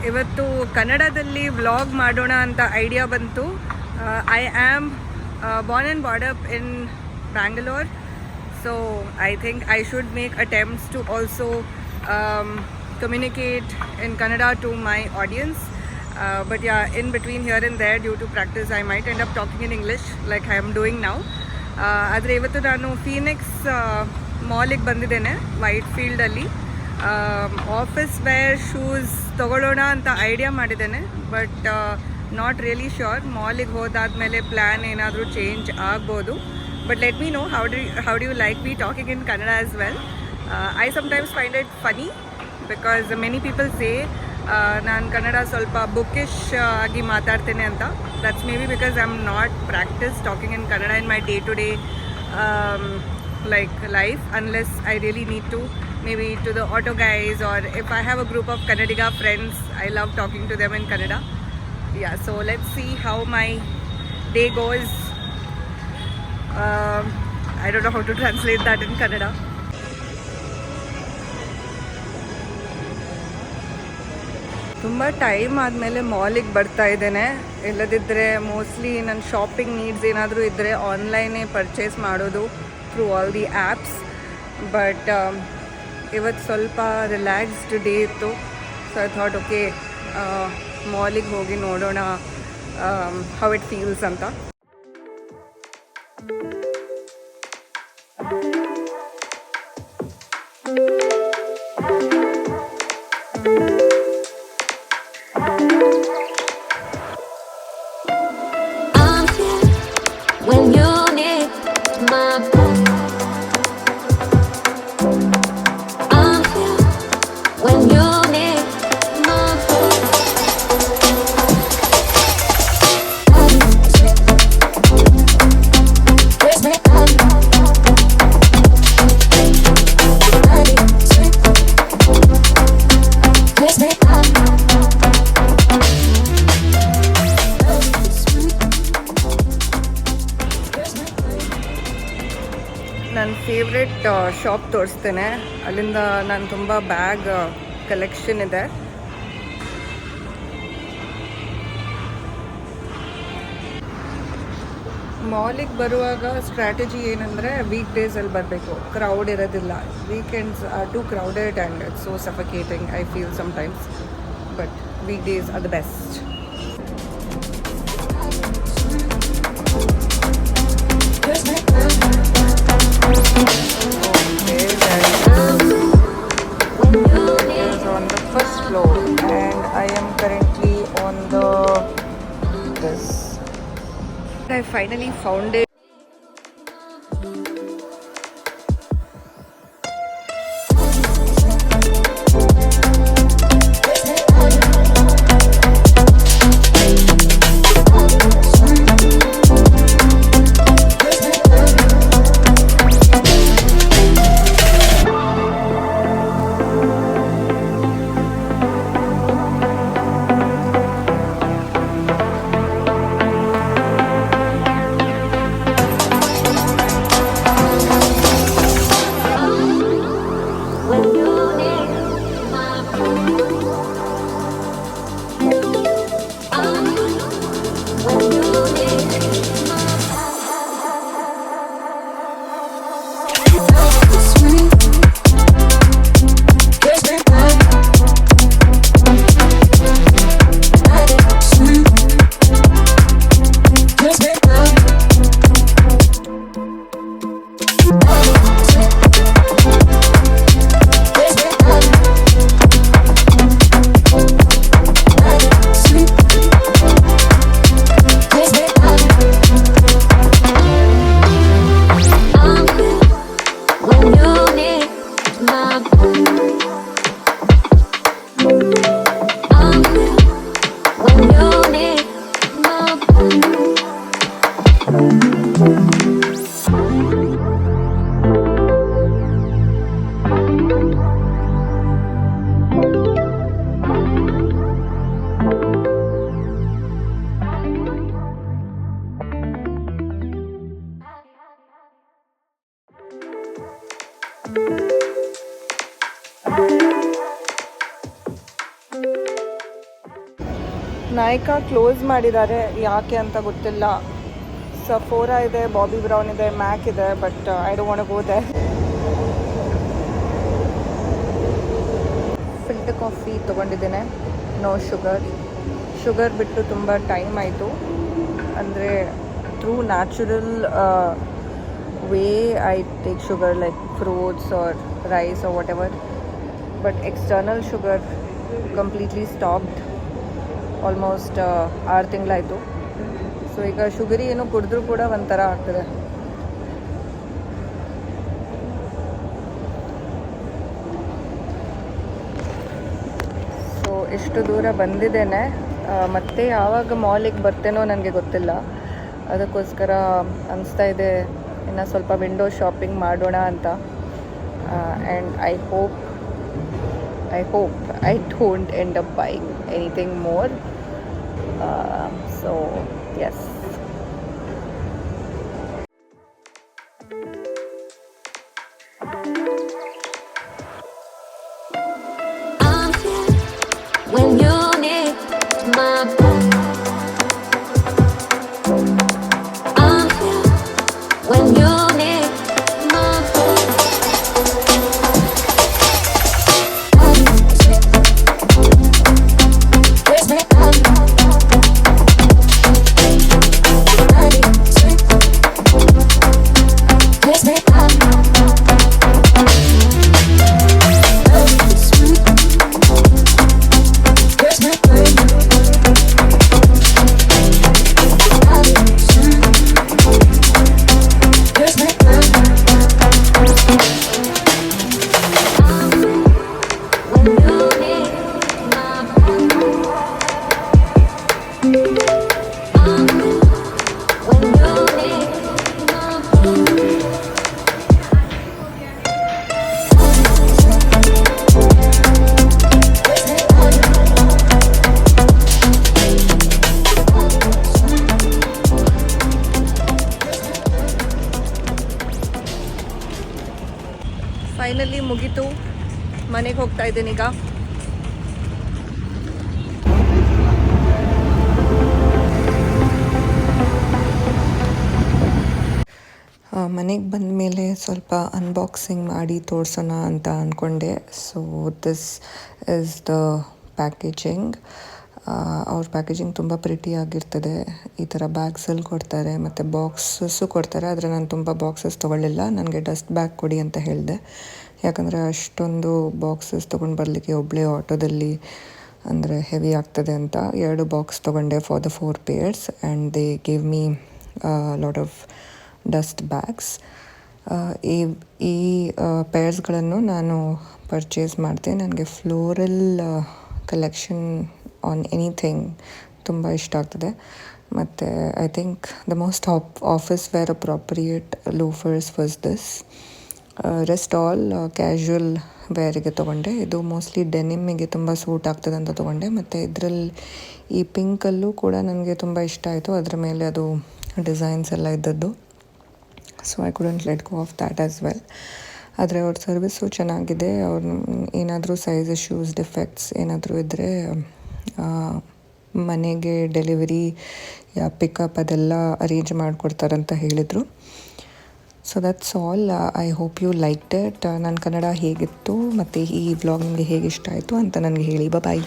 ಇವತ್ತು ಕನ್ನಡದಲ್ಲಿ ವ್ಲಾಗ್ ಮಾಡೋಣ ಅಂತ ಐಡಿಯಾ ಬಂತು. I am born and brought up in Bangalore, so I think I should make attempts to also communicate in Kannada to my audience. But yeah, in between here and there, due to practice, I might end up talking in English like I am doing now. ಆದರೆ ಇವತ್ತು ನಾನು Phoenix ಮಾಲಿಗೆ ಬಂದಿದ್ದೇನೆ, white ಫೀಲ್ಡಲ್ಲಿ. Office wear shoes ತೊಗೊಳ್ಳೋಣ ಅಂತ idea ಮಾಡಿದ್ದೇನೆ, but not really sure. ಮಾಲಿಗೆ ಹೋದಾದ್ಮೇಲೆ ಪ್ಲ್ಯಾನ್ ಏನಾದರೂ ಚೇಂಜ್ ಆಗ್ಬೋದು. But let me know how do you like me talking in Kannada as well. I sometimes find it funny because many people say ನಾನು ಕನ್ನಡ ಸ್ವಲ್ಪ bookish ಆಗಿ ಮಾತಾಡ್ತೇನೆ ಅಂತ. That's maybe because I am not practice talking in Kannada in my day to day like life, unless I really need to, maybe to the auto guys, or if I have a group of Kannadiga friends, I love talking to them in Kannada. Yeah, so let's see how my day goes. I don't know how to translate that in Kannada. ತುಂಬ time ಆದಮೇಲೆ ಮಾಲಿಗೆ ಬರ್ತಾ ಇದ್ದೇನೆ. ಇಲ್ಲದಿದ್ದರೆ mostly ನನ್ನ shopping needs ಏನಾದರೂ ಇದ್ದರೆ ಆನ್ಲೈನೇ purchase ಮಾಡೋದು through all the apps. But ಇವತ್ತು ಸ್ವಲ್ಪ ರಿಲ್ಯಾಕ್ಸ್ಡ್ ಡೇ ಇತ್ತು, ಸೊ ಐ ಥಾಟ್ ಓಕೆ ಮಾಲಿಗೆ ಹೋಗಿ ನೋಡೋಣ ಹೌ ಇಟ್ ಫೀಲ್ಸ್ ಅಂತ. ನನ್ನ ಫೇವ್ರೆಟ್ ಶಾಪ್ ತೋರಿಸ್ತೇನೆ. ಅಲ್ಲಿಂದ ನಾನು ತುಂಬ ಬ್ಯಾಗ್ ಕಲೆಕ್ಷನ್ ಇದೆ. ಮಾಲಿಗೆ ಬರುವಾಗ ಸ್ಟ್ರಾಟಜಿ ಏನಂದರೆ ವೀಕ್ ಡೇಸಲ್ಲಿ ಬರಬೇಕು, ಕ್ರೌಡ್ ಇರೋದಿಲ್ಲ. Weekends are too crowded and it's so suffocating I feel sometimes. But weekdays are the best. On the first floor and I am currently on this. I finally found it. Nykaa close ಮಾಡಿದ್ದಾರೆ, ಯಾಕೆ ಅಂತ ಗೊತ್ತಿಲ್ಲ. ಸಫೋರಾ ಇದೆ, Bobby brown ಇದೆ, Mac ಇದೆ, but I don't want to go there. Filter coffee ತೊಗೊಂಡಿದ್ದೇನೆ, no sugar ಬಿಟ್ಟು ತುಂಬ ಟೈಮ್ ಆಯಿತು. ಅಂದರೆ through natural way I take sugar like fruits or rice or whatever, but external sugar completely stopped. Almost 6 ತಿಂಗಳಾಯಿತು. So ಈಗ sugary ಏನು ಕುಡಿದ್ರೂ ಕೂಡ ಒಂಥರ ಆಗ್ತದೆ. ಸೊ ಎಷ್ಟು ದೂರ ಬಂದಿದ್ದೇನೆ, ಮತ್ತೆ ಯಾವಾಗ ಮಾಲಿಗೆ ಬರ್ತೇನೋ ನನಗೆ ಗೊತ್ತಿಲ್ಲ. ಅದಕ್ಕೋಸ್ಕರ ಅನಿಸ್ತಾ ಇದೆ ಇನ್ನು ಸ್ವಲ್ಪ ವಿಂಡೋ ಶಾಪಿಂಗ್ ಮಾಡೋಣ ಅಂತ. And I hope I don't end up buying anything more. So yes. I'm here when you need my back. I'm here when you need my back. Finally ಮುಗೀತು, ಮನೆಗೆ ಹೋಗ್ತಾ ಇದ್ದೀನಿ ಈಗ. ಮನೆಗೆ ಬಂದ ಮೇಲೆ ಸ್ವಲ್ಪ ಅನ್ಬಾಕ್ಸಿಂಗ್ ಮಾಡಿ ತೋರಿಸೋಣ ಅಂತ ಅಂದ್ಕೊಂಡೆ. So this is the packaging. ಅವ್ರ ಪ್ಯಾಕೇಜಿಂಗ್ ತುಂಬ ಪ್ರಿಟಿಯಾಗಿರ್ತದೆ. ಈ ಥರ ಬ್ಯಾಗ್ಸಲ್ಲಿ ಕೊಡ್ತಾರೆ ಮತ್ತು ಬಾಕ್ಸಸ್ಸು ಕೊಡ್ತಾರೆ. ಆದರೆ ನಾನು ತುಂಬ ಬಾಕ್ಸಸ್ ತೊಗೊಳ್ಳಿಲ್ಲ, ನನಗೆ ಡಸ್ಟ್ ಬ್ಯಾಗ್ ಕೊಡಿ ಅಂತ ಹೇಳಿದೆ. ಯಾಕಂದರೆ ಅಷ್ಟೊಂದು ಬಾಕ್ಸಸ್ ತೊಗೊಂಡು ಬರಲಿಕ್ಕೆ ಒಬ್ಬಳೇ ಆಟೋದಲ್ಲಿ ಅಂದರೆ ಹೆವಿ ಆಗ್ತದೆ ಅಂತ 2 ಬಾಕ್ಸ್ ತೊಗೊಂಡೆ for the 4 pairs. And they gave me lot of dust bags. ಈ ಪೇರ್ಸ್ಗಳನ್ನು ನಾನು ಪರ್ಚೇಸ್ ಮಾಡಿದೆ. ನನಗೆ ಫ್ಲೋರಲ್ ಕಲೆಕ್ಷನ್ ಆನ್ ಎನಿಥಿಂಗ್ ತುಂಬ ಇಷ್ಟ ಆಗ್ತದೆ. ಮತ್ತು I think the most office wear appropriate loafers was this. Rest all casual ವೇರಿಗೆ ತೊಗೊಂಡೆ. ಇದು ಮೋಸ್ಟ್ಲಿ ಡೆನಿಮ್ಮಿಗೆ ತುಂಬ ಸೂಟ್ ಆಗ್ತದೆ ಅಂತ ತೊಗೊಂಡೆ. ಮತ್ತು ಇದರಲ್ಲಿ ಈ ಪಿಂಕಲ್ಲೂ ಕೂಡ ನನಗೆ ತುಂಬ ಇಷ್ಟ ಆಯಿತು, ಅದರ ಮೇಲೆ ಅದು ಡಿಸೈನ್ಸ್ ಎಲ್ಲ ಇದ್ದದ್ದು. So I couldn't let go of that as well. ಆದರೆ ಅವ್ರ ಸರ್ವಿಸು ಚೆನ್ನಾಗಿದೆ. ಅವ್ರು ಏನಾದರೂ ಸೈಜ್ ಇಶ್ಯೂಸ್ ಡಿಫೆಕ್ಟ್ಸ್ ಏನಾದರೂ ಇದ್ದರೆ ಮನೆಗೆ ಡೆಲಿವರಿ ಯಾ ಪಿಕಪ್ ಅದೆಲ್ಲ ಅರೇಂಜ್ ಮಾಡಿಕೊಡ್ತಾರಂತ ಹೇಳಿದರು. So that's all. I hope you liked it. ನನ್ನ ಕನ್ನಡ ಹೇಗಿತ್ತು ಮತ್ತು ಈ ವ್ಲಾಗ್ ನಿಮಗೆ ಹೇಗೆ ಇಷ್ಟ ಆಯಿತು ಅಂತ ನನಗೆ ಹೇಳಿ. ಬಾಯ್.